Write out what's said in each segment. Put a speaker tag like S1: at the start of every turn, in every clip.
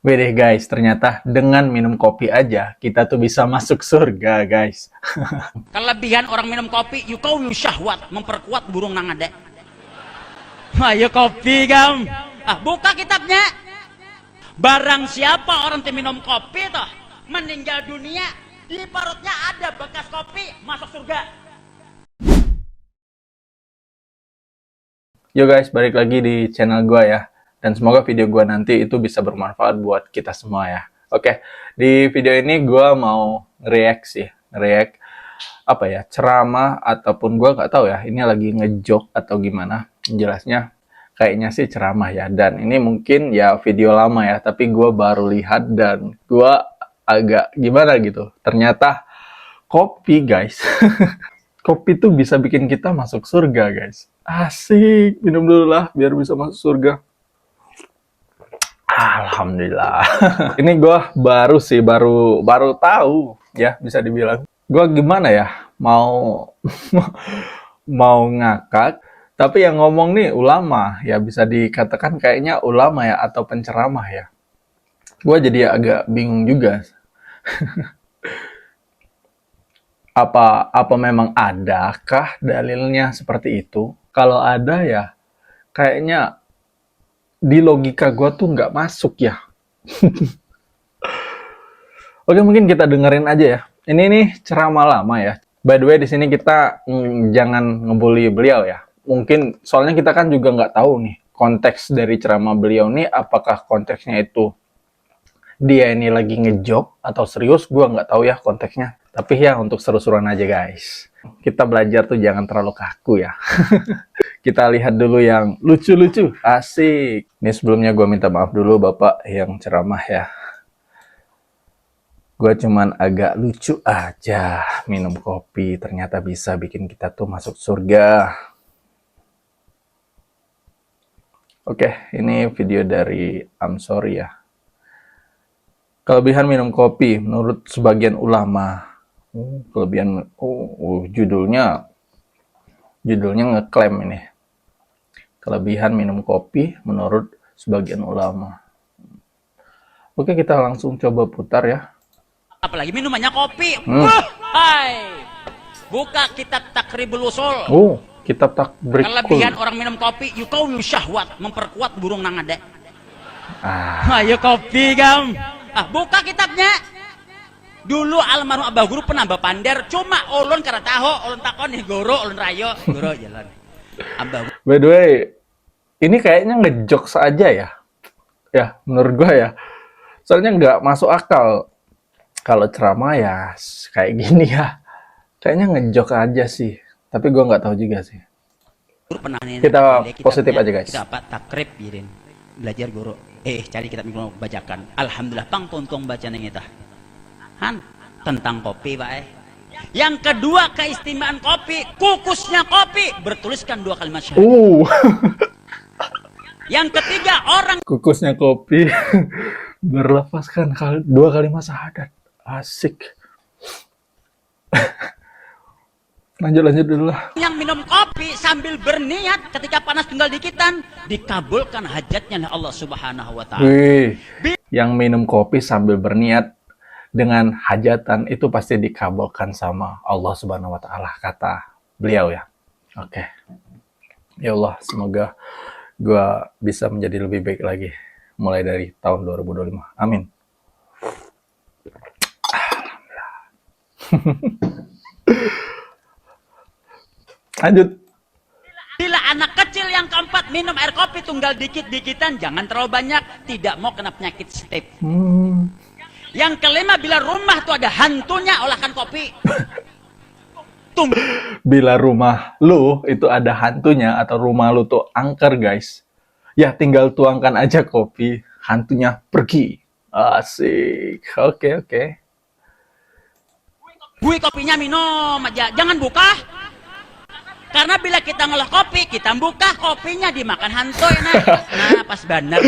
S1: Wih guys, ternyata dengan minum kopi aja kita tuh bisa masuk surga guys.
S2: Kelebihan orang minum kopi, yukawiyu syahwat, memperkuat burung nangade. Ayo kopi gam. Buka kitabnya. Barang siapa orang yang minum kopi toh meninggal dunia, di perutnya ada bekas kopi, masuk surga.
S1: Yo guys, balik lagi di channel gua ya. Dan semoga video gua nanti itu bisa bermanfaat buat kita semua ya. Oke, di video ini gua mau react sih, react apa ya, ceramah ataupun gua nggak tahu ya, ini lagi ngejok atau gimana. Jelasnya kayaknya sih ceramah ya. Dan ini mungkin ya video lama ya, tapi gua baru lihat dan gua agak gimana gitu. Ternyata kopi guys. Kopi tuh bisa bikin kita masuk surga guys. Asik, minum dulu lah biar bisa masuk surga. Alhamdulillah. Ini gue baru sih, baru tahu ya, bisa dibilang. Gue gimana ya, mau mau ngakak, tapi yang ngomong nih ulama ya, bisa dikatakan kayaknya ulama ya atau penceramah ya. Gue jadi agak bingung juga. Apa memang adakah dalilnya seperti itu? Kalau ada ya, kayaknya di logika gue tuh nggak masuk ya. Oke, mungkin kita dengerin aja ya. Ini nih ceramah lama ya. By the way, di sini kita jangan ngebully beliau ya. Mungkin soalnya kita kan juga nggak tahu nih konteks dari ceramah beliau nih, apakah konteksnya itu dia ini lagi ngejok atau serius, gue nggak tahu ya konteksnya. Tapi ya untuk seru-seruan aja guys. Kita belajar tuh jangan terlalu kaku ya. Kita lihat dulu yang lucu-lucu. Asik. Ini sebelumnya gue minta maaf dulu Bapak yang ceramah ya. Gue cuman agak lucu aja minum kopi. Ternyata bisa bikin kita tuh masuk surga. Oke, ini video dari I'm Sorry ya. Kelebihan minum kopi menurut sebagian ulama. Kelebihan, judulnya ngeklaim ini. Kelebihan minum kopi menurut sebagian ulama. Oke, kita langsung coba putar ya.
S2: Apalagi minumannya kopi. Hai. Buka kitab Takribul Usul.
S1: Kitab Takribul.
S2: Kelebihan orang minum kopi, yukawiyu syahwat, memperkuat burung nangade. Ayo kopi gam. Buka kitabnya. Dulu almarhum Abah Guru pernah pander, cuma ulun karena tahu, ulun takon nih guru, ulun rayo, guru jalan. Abah.
S1: By the way, ini kayaknya ngejok saja ya. Ya, menurut gua ya. Soalnya nggak masuk akal. Kalau ceramah ya kayak gini ya. Kayaknya ngejok aja sih. Tapi gua nggak tahu juga sih.
S2: Pernah
S1: kita positif aja guys.
S2: Kita apa takrib yirin. Belajar guru. Cari kitab minggu bacakan. Alhamdulillah pang tuntung baca neng kita. Tentang kopi Pak. Yang kedua keistimewaan kopi, kukusnya kopi bertuliskan 2 kalimat syahadat. Yang ketiga orang
S1: kukusnya kopi berlafazkan 2 kalimat syahadat. Asik. lanjut dulu lah.
S2: Yang minum kopi sambil berniat ketika panas tinggal dikitan, dikabulkan hajatnya oleh Allah Subhanahu wa taala.
S1: Yang minum kopi sambil berniat dengan hajatan itu pasti dikabulkan sama Allah Subhanahu wa taala, kata beliau ya. Oke. Ya Allah, semoga gua bisa menjadi lebih baik lagi mulai dari tahun 2025. Amin. Lanjut.
S2: Bila anak kecil yang keempat minum air kopi tunggal dikit-dikitan, jangan terlalu banyak, tidak mau kena penyakit step. Yang kelima, bila rumah tuh ada hantunya, olahkan kopi.
S1: Bila rumah lu itu ada hantunya atau rumah lu tuh angker guys, ya tinggal tuangkan aja kopi, hantunya pergi. Asik. Oke.
S2: Gue kopinya minum aja, jangan buka. Karena bila kita ngolah kopi, kita buka kopinya dimakan hantu ya nah pas benar.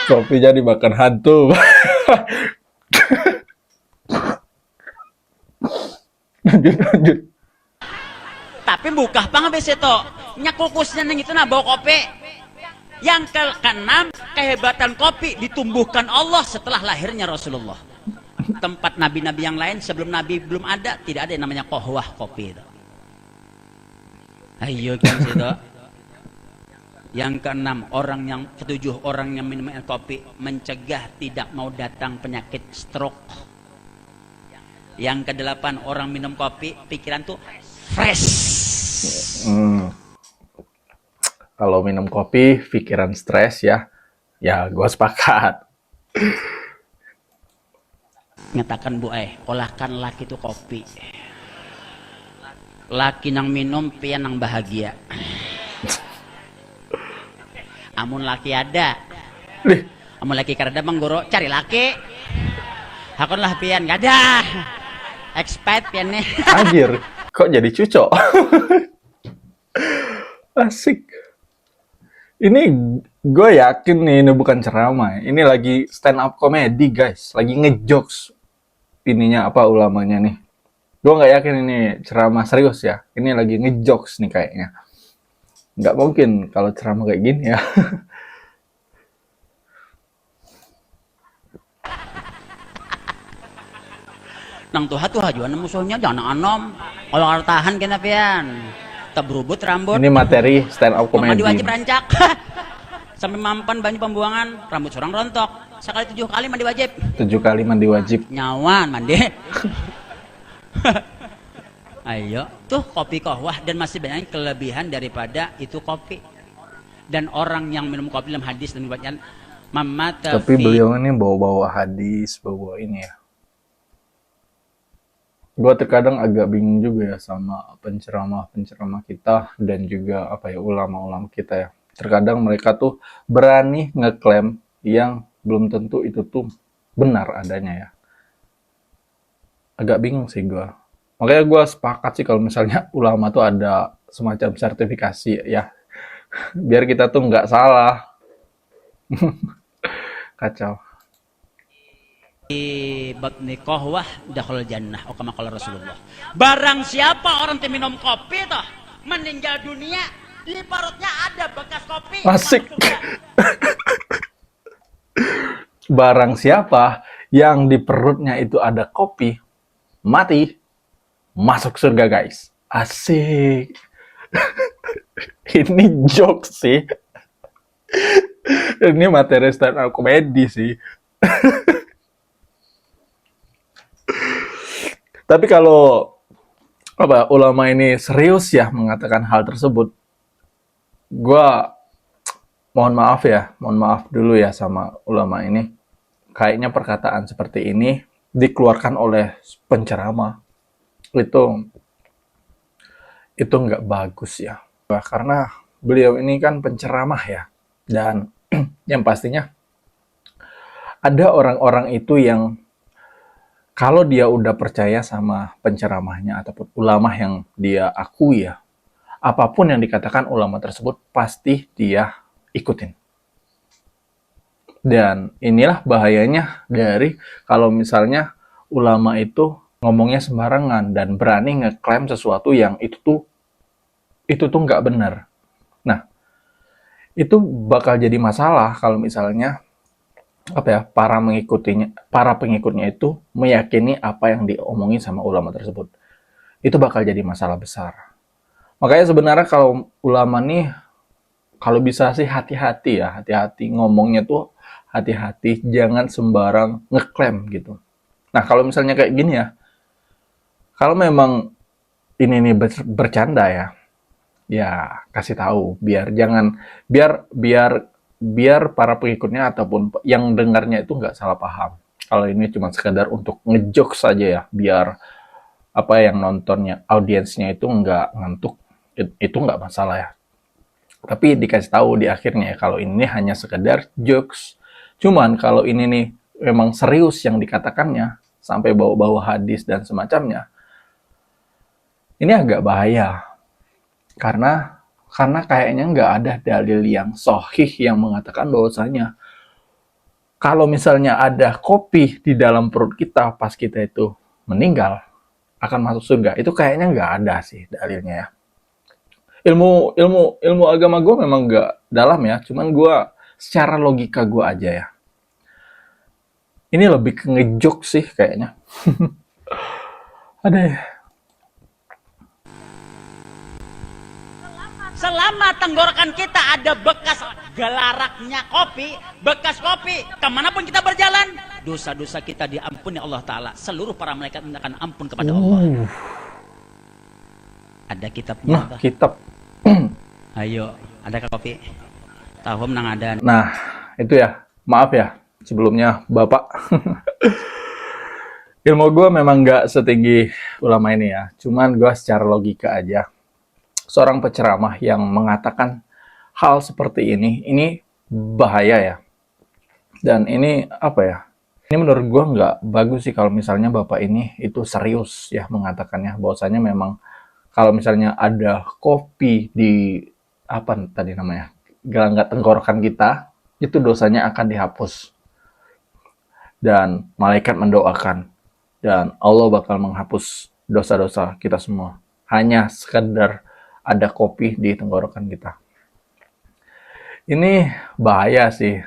S1: Kopinya dimakan hantu. lanjut.
S2: Tapi buka pang habis itu nyak kukusnya neng itu nah bawa kopi. Yang keenam, kehebatan kopi ditumbuhkan Allah setelah lahirnya Rasulullah. Tempat nabi-nabi yang lain sebelum nabi belum ada, tidak ada yang namanya kohwah kopi itu. Ayo kan situ. Yang keenam, ketujuh orang yang minum kopi mencegah tidak mau datang penyakit stroke. Yang kedelapan, orang minum kopi pikiran tuh fresh.
S1: Kalau minum kopi pikiran stres ya gue sepakat.
S2: Nyatakan Bu olahkan laki itu kopi. Laki nang minum pian nang bahagia. Amun laki ada. Amun laki kareda menggoro cari laki. Hakon lah pian gak ada. Expat pian nih.
S1: Anjir, kok jadi cucok? Asik. Ini gue yakin nih ini bukan ceramah. Ini lagi stand up comedy guys. Lagi ngejokes ininya ulamanya nih. Gue nggak yakin ini ceramah serius ya. Ini lagi ngejokes nih kayaknya. Nggak mungkin kalau ceramah kayak gini ya.
S2: Nang tuha hajuan musuhnya jangan anom. Kalau harus tahan kena pian. Berubut rambut.
S1: Ini materi stand up comedy.
S2: Mandi wajib rancak. Sampai mampan banyak pembuangan, rambut seorang rontok. Sekali 7 kali mandi wajib.
S1: 7 kali mandi wajib.
S2: Nyawan mandi. Ayo, tuh kopi kohwah dan masih banyak kelebihan daripada itu kopi. Dan orang yang minum kopi dalam hadis dan bacaan
S1: tapi beliau ini bawa-bawa hadis, bawa ini ya. Gue terkadang agak bingung juga ya sama penceramah-penceramah kita dan juga ulama-ulama kita ya. Terkadang mereka tuh berani ngeklaim yang belum tentu itu tuh benar adanya ya. Agak bingung sih gue. Makanya gue sepakat sih kalau misalnya ulama tuh ada semacam sertifikasi ya. Biar kita tuh nggak salah. Kacau.
S2: Batni kohwah dakhul jannah kama qala Rasulullah. Barang siapa orang yang minum kopi toh meninggal dunia di perutnya ada bekas kopi.
S1: Asik. Barang siapa yang di perutnya itu ada kopi mati masuk surga guys. Asik. Ini jokes sih. Ini materi stand up comedy sih. Tapi kalau ulama ini serius ya mengatakan hal tersebut, gue mohon maaf dulu ya sama ulama ini. Kayaknya perkataan seperti ini dikeluarkan oleh penceramah itu nggak bagus ya. Karena beliau ini kan penceramah ya, dan yang pastinya ada orang-orang itu yang kalau dia udah percaya sama penceramahnya ataupun ulama yang dia akui ya, apapun yang dikatakan ulama tersebut pasti dia ikutin. Dan inilah bahayanya dari kalau misalnya ulama itu ngomongnya sembarangan dan berani ngeklaim sesuatu yang itu tuh nggak benar. Nah, itu bakal jadi masalah kalau misalnya para pengikutnya itu meyakini apa yang diomongin sama ulama tersebut. Itu bakal jadi masalah besar. Makanya sebenarnya kalau ulama nih kalau bisa sih hati-hati ngomongnya tuh hati-hati, jangan sembarang ngeklaim gitu. Nah, kalau misalnya kayak gini ya, kalau memang ini nih bercanda ya kasih tahu biar para pengikutnya ataupun yang dengarnya itu nggak salah paham. Kalau ini cuma sekedar untuk ngejok saja ya, biar yang nontonnya, audiensnya itu nggak ngantuk, itu nggak masalah ya. Tapi dikasih tahu di akhirnya ya, kalau ini hanya sekedar jokes. Cuman kalau ini nih memang serius yang dikatakannya, sampai bawa-bawa hadis dan semacamnya, ini agak bahaya. Karena kayaknya nggak ada dalil yang sahih yang mengatakan bahwasanya kalau misalnya ada kopi di dalam perut kita pas kita itu meninggal akan masuk surga. Itu kayaknya nggak ada sih dalilnya ya. ilmu agama gue memang nggak dalam ya, cuman gue secara logika gue aja ya. Ini lebih ke ngejok sih kayaknya. Ada ya.
S2: Selama tenggorokan kita ada bekas gelaraknya kopi, bekas kopi, kemanapun kita berjalan, dosa-dosa kita diampuni Allah Ta'ala. Seluruh para malaikat mintakan ampun kepada Allah. Ada kitabnya.
S1: Nah, kitab.
S2: Ayo, adakah kopi? Tahu menang ada.
S1: Nah, itu ya. Maaf ya, sebelumnya Bapak. Ilmu gue memang nggak setinggi ulama ini ya. Cuman gue secara logika aja. Seorang penceramah yang mengatakan hal seperti ini bahaya ya. Dan ini apa ya? Ini menurut gue nggak bagus sih kalau misalnya Bapak ini itu serius ya mengatakannya. Bahwasanya memang kalau misalnya ada kopi di apa tadi namanya gelanggang tenggorokan kita, itu dosanya akan dihapus dan malaikat mendoakan dan Allah bakal menghapus dosa-dosa kita semua hanya sekedar ada kopi di tenggorokan kita. Ini bahaya sih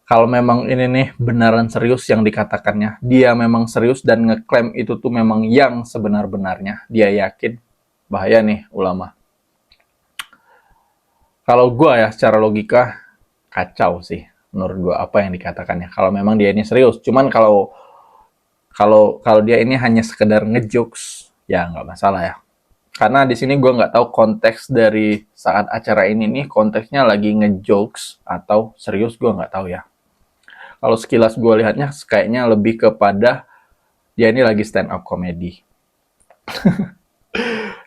S1: kalau memang ini nih beneran serius yang dikatakannya, dia memang serius dan ngeklaim itu tuh memang yang sebenar-benarnya, dia yakin, bahaya nih ulama. Kalau gue ya secara logika, kacau sih menurut gue apa yang dikatakannya. Kalau memang dia ini serius, cuman kalau dia ini hanya sekedar ngejokes, ya nggak masalah ya. Karena di sini gue nggak tahu konteks dari saat acara ini nih, konteksnya lagi ngejokes atau serius gue nggak tahu ya. Kalau sekilas gue lihatnya kayaknya lebih kepada dia ini lagi stand up comedy.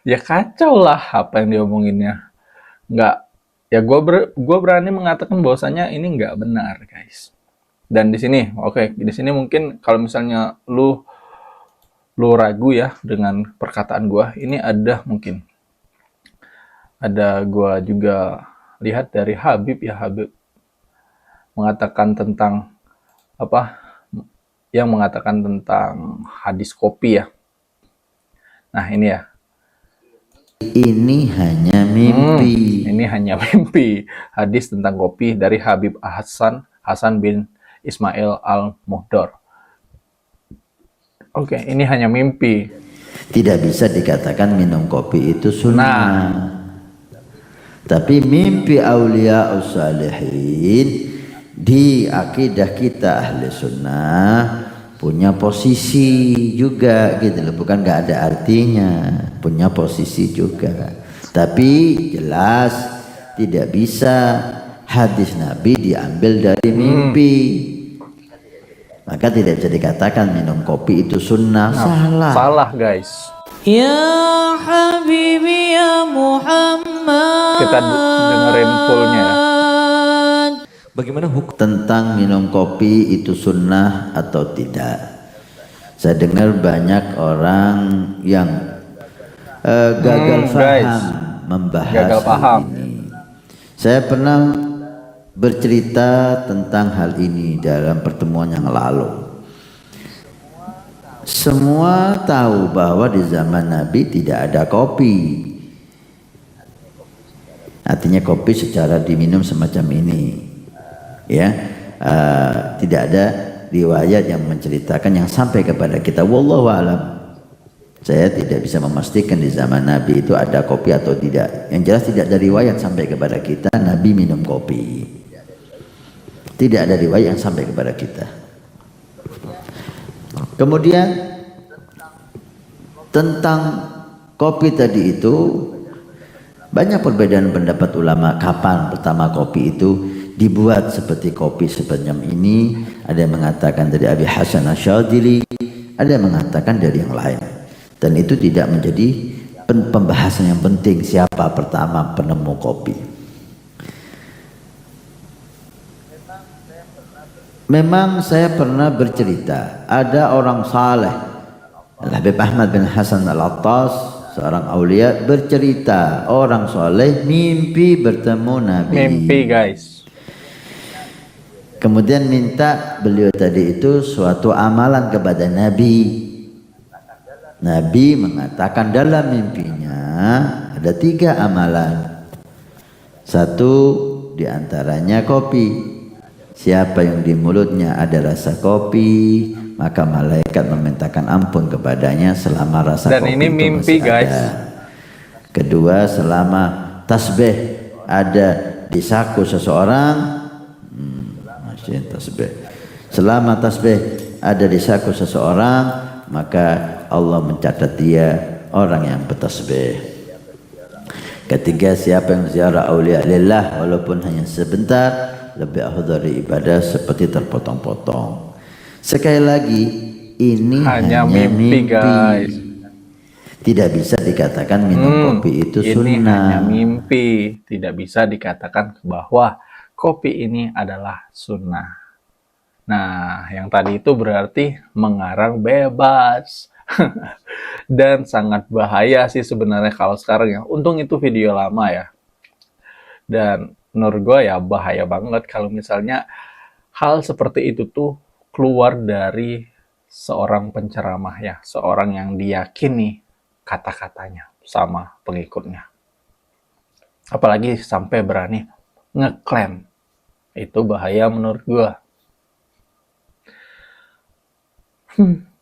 S1: Ya kacau lah apa yang diomonginnya. Nggak, ya gue berani mengatakan bahwasanya ini nggak benar guys. Dan di sini, di sini mungkin kalau misalnya lu ragu ya dengan perkataan gue, ini ada gue juga lihat dari Habib mengatakan tentang mengatakan tentang hadis kopi ya. Nah ini ya.
S3: Ini hanya mimpi.
S1: Ini hanya mimpi. Hadis tentang kopi dari Habib Hasan bin Ismail Al-Muhdar. Ini hanya mimpi.
S3: Tidak bisa dikatakan minum kopi itu sunnah. Tapi mimpi aulia salihin di akidah kita ahli sunnah punya posisi juga gitu loh, bukan nggak ada artinya, punya posisi juga. Tapi jelas tidak bisa hadis Nabi diambil dari mimpi. Maka tidak bisa dikatakan minum kopi itu sunnah.
S1: Salah guys.
S4: Ya Habibi ya Muhammad.
S1: Kita dengerin fullnya ya.
S3: Bagaimana hukum tentang minum kopi itu sunnah atau tidak? Saya dengar banyak orang yang gagal paham membahas ini. Saya pernah bercerita tentang hal ini dalam pertemuan yang lalu. Semua tahu bahwa di zaman Nabi tidak ada kopi. Artinya kopi secara diminum semacam ini. Ya, tidak ada riwayat yang menceritakan yang sampai kepada kita. Wallahu a'lam. Saya tidak bisa memastikan di zaman Nabi itu ada kopi atau tidak. Yang jelas tidak ada riwayat sampai kepada kita Nabi minum kopi. Tidak ada riwayat yang sampai kepada kita. Kemudian tentang kopi tadi itu banyak perbedaan pendapat ulama kapan pertama kopi itu dibuat seperti kopi sepanjang ini. Ada yang mengatakan dari Abi Hasan Asyadili, ada yang mengatakan dari yang lain. Dan itu tidak menjadi pembahasan yang penting siapa pertama penemu kopi. Memang saya pernah bercerita, ada orang saleh, Habib Ahmad bin Hasan Al-Attas, seorang aulia, bercerita orang saleh mimpi bertemu Nabi.
S1: Mimpi guys.
S3: Kemudian minta beliau tadi itu suatu amalan kepada Nabi. Nabi mengatakan dalam mimpinya ada 3 amalan. Satu diantaranya kopi. Siapa yang di mulutnya ada rasa kopi, maka malaikat memintakan ampun kepadanya selama rasa
S1: Dan
S3: kopi
S1: ini
S3: itu
S1: mimpi,
S3: masih
S1: guys.
S3: ada. Kedua, selama tasbih ada di saku seseorang, masih tasbih. Selama tasbih ada di saku seseorang, maka Allah mencatat dia orang yang bertasbih. Ketiga, siapa yang ziarah aulia lillah walaupun hanya sebentar, lebih afdal dari ibadah seperti terpotong-potong. Sekali lagi, ini
S1: Hanya mimpi, guys.
S3: Tidak bisa dikatakan minum kopi itu
S1: Ini
S3: sunnah.
S1: hanya mimpi. Tidak bisa dikatakan bahwa kopi ini adalah sunnah. Nah, yang tadi itu berarti mengarang bebas. Dan sangat bahaya sih sebenarnya kalau sekarang ya. Untung itu video lama ya. Dan menurut gue ya bahaya banget kalau misalnya hal seperti itu tuh keluar dari seorang penceramah ya. Seorang yang diyakini kata-katanya sama pengikutnya. Apalagi sampai berani ngeklaim. Itu bahaya menurut gue.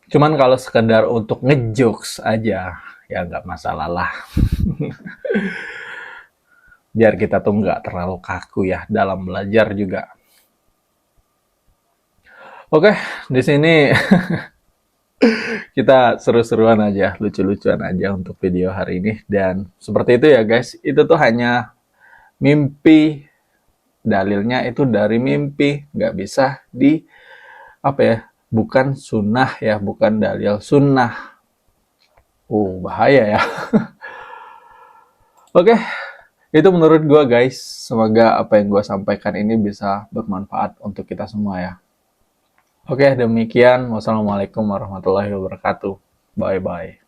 S1: Cuman kalau sekedar untuk ngejokes aja, ya nggak masalah lah. Biar kita tuh nggak terlalu kaku ya dalam belajar juga. Oke, di sini kita seru-seruan aja, lucu-lucuan aja untuk video hari ini. Dan seperti itu ya guys, itu tuh hanya mimpi. Dalilnya itu dari mimpi, nggak bisa di apa ya? Bukan sunnah ya, bukan dalil sunnah. Bahaya ya. Oke, itu menurut gue guys. Semoga apa yang gue sampaikan ini bisa bermanfaat untuk kita semua ya. Oke, demikian. Wassalamualaikum warahmatullahi wabarakatuh. Bye-bye.